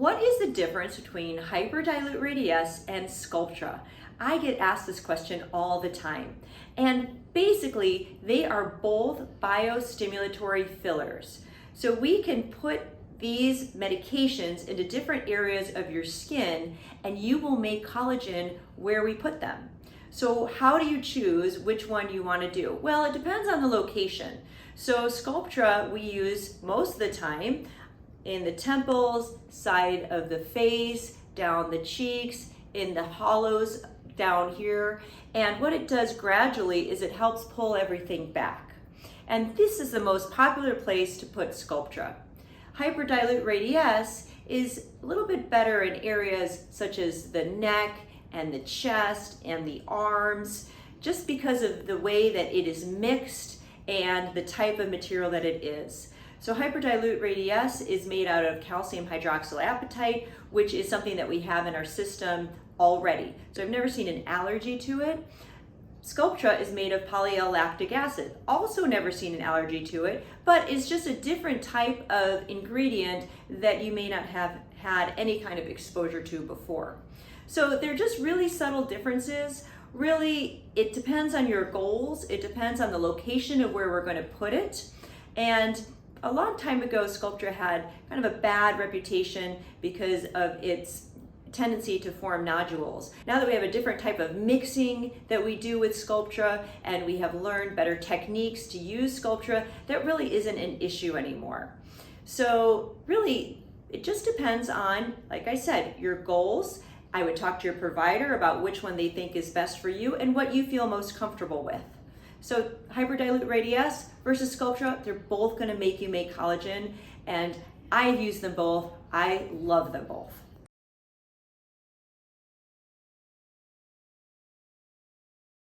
What is the difference between Hyperdilute RADIESSE and Sculptra? I get asked this question all the time. And basically, they are both biostimulatory fillers. So we can put these medications into different areas of your skin and you will make collagen where we put them. So how do you choose which one you want to do? Well, it depends on the location. So Sculptra we use most of the time in the temples, side of the face, down the cheeks, in the hollows down here. And what it does gradually is it helps pull everything back. And this is the most popular place to put Sculptra. Hyperdilute RADIESSE is a little bit better in areas such as the neck and the chest and the arms, just because of the way that it is mixed and the type of material that it is. So Hyperdilute RADIESSE is made out of calcium hydroxylapatite, which is something that we have in our system already. So I've never seen an allergy to it. Sculptra is made of poly-L-lactic acid, also never seen an allergy to it, but it's just a different type of ingredient that you may not have had any kind of exposure to before. So they're just really subtle differences. Really, it depends on your goals. It depends on the location of where we're going to put it. And a long time ago, Sculptra had kind of a bad reputation because of its tendency to form nodules. Now that we have a different type of mixing that we do with Sculptra and we have learned better techniques to use Sculptra, that really isn't an issue anymore. So really, it just depends on, like I said, your goals. I would talk to your provider about which one they think is best for you and what you feel most comfortable with. So Hyperdilute RADIESSE versus Sculptra, they're both gonna make you make collagen, and I've used them both. I love them both.